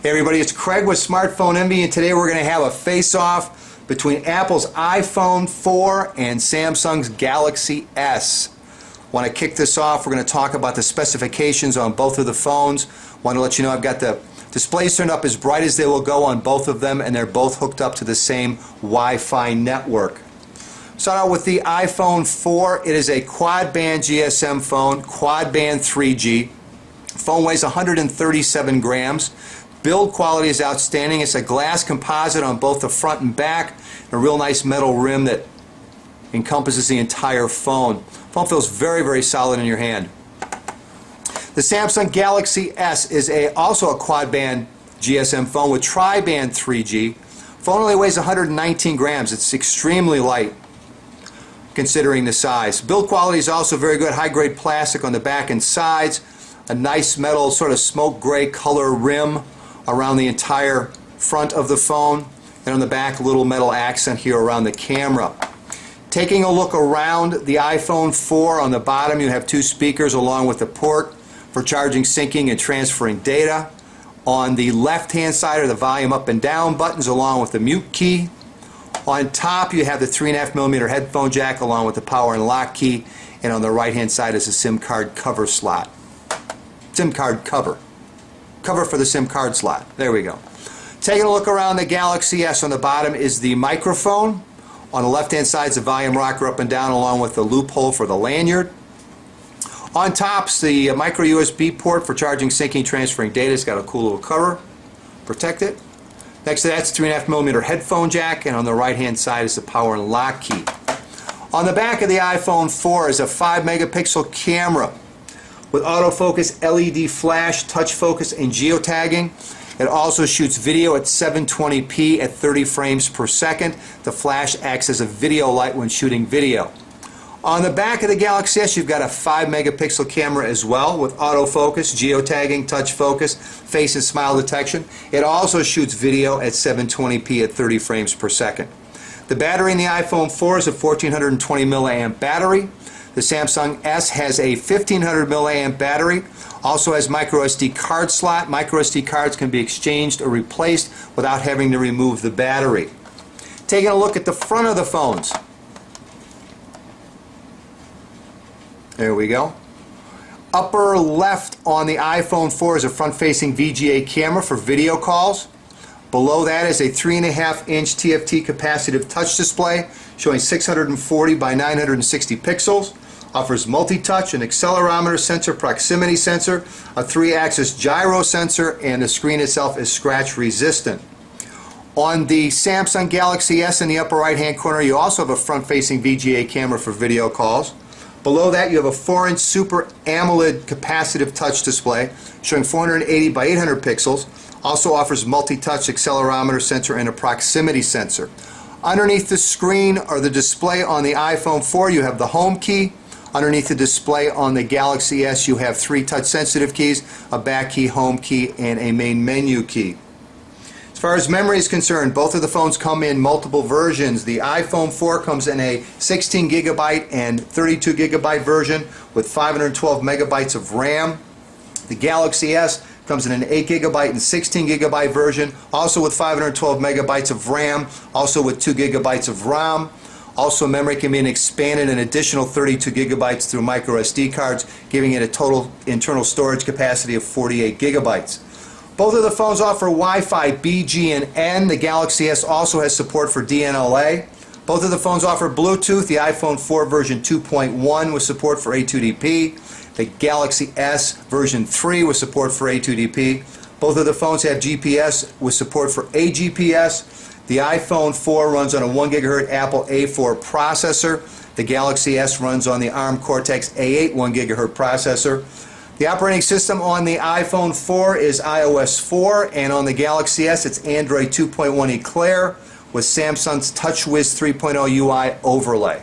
Hey everybody, it's Craig with Smartphone Envy, and today we're going to have a face-off between Apple's iPhone 4 and Samsung's Galaxy S. Want to kick this off, we're going to talk about the specifications on both of the phones. Want to let you know I've got the displays turned up as bright as they will go on both of them, and they're both hooked up to the same Wi-Fi network. Start out with the iPhone 4. It is a quad-band GSM phone, quad-band 3G. Phone weighs 137 grams. Build quality is outstanding. It's a glass composite on both the front and back, and a real nice metal rim that encompasses the entire phone. Phone feels very, very solid in your hand. The Samsung Galaxy S is also a quad-band GSM phone with tri-band 3G. Phone only weighs 119 grams. It's extremely light considering the size. Build quality is also very good. High-grade plastic on the back and sides. A nice metal sort of smoke gray color rim around the entire front of the phone, and on the back a little metal accent here around the camera. Taking a look around the iPhone 4, on the bottom you have two speakers along with a port for charging, syncing, and transferring data. On the left hand side are the volume up and down buttons along with the mute key. On top you have the 3.5mm headphone jack along with the power and lock key, and on the right hand side is a SIM card cover slot. SIM card cover. Cover for the SIM card slot. There we go. Taking a look around the Galaxy S, on the bottom is the microphone. On the left hand side is the volume rocker up and down along with the loophole for the lanyard. On top's the micro USB port for charging, syncing, transferring data. It's got a cool little cover. Protect it. Next to that's 3.5mm headphone jack, and on the right hand side is the power and lock key. On the back of the iPhone 4 is a 5-megapixel camera with autofocus, LED flash, touch focus, and geotagging. It also shoots video at 720p at 30 frames per second. The flash acts as a video light when shooting video. On the back of the Galaxy S, you've got a 5-megapixel camera as well with autofocus, geotagging, touch focus, face and smile detection. It also shoots video at 720p at 30 frames per second. The battery in the iPhone 4 is a 1420 milliamp battery. The Samsung S has a 1500 milliamp battery, also has micro SD card slot. Micro SD cards can be exchanged or replaced without having to remove the battery. Taking a look at the front of the phones. There we go. Upper left on the iPhone 4 is a front-facing VGA camera for video calls. Below that is a 3.5-inch TFT capacitive touch display showing 640 by 960 pixels. Offers multi-touch, an accelerometer sensor, proximity sensor, a 3-axis gyro sensor, and the screen itself is scratch resistant. On the Samsung Galaxy S in the upper right hand corner you also have a front-facing VGA camera for video calls. Below that you have a 4-inch Super AMOLED capacitive touch display showing 480 by 800 pixels. Also offers multi-touch, accelerometer sensor, and a proximity sensor. Underneath the screen or the display on the iPhone 4 you have the home key. Underneath the display on the Galaxy S you have 3 touch-sensitive keys, a back key, home key, and a main menu key. As far as memory is concerned, both of the phones come in multiple versions. The iPhone 4 comes in a 16 gigabyte and 32 gigabyte version with 512 megabytes of RAM. The Galaxy S comes in an 8 gigabyte and 16 gigabyte version, also with 512 megabytes of RAM, also with 2 gigabytes of ROM. Also, memory can be expanded an additional 32 gigabytes through micro SD cards, giving it a total internal storage capacity of 48 gigabytes. Both of the phones offer Wi-Fi B, G, and N. The Galaxy S also has support for DNLA. Both of the phones offer Bluetooth. The iPhone 4 version 2.1 with support for A2DP. The Galaxy S version 3 with support for A2DP. Both of the phones have GPS with support for AGPS. The iPhone 4 runs on a 1 GHz Apple A4 processor. The Galaxy S runs on the ARM Cortex A8 1 GHz processor. The operating system on the iPhone 4 is iOS 4, and on the Galaxy S it's Android 2.1 Eclair with Samsung's TouchWiz 3.0 UI overlay.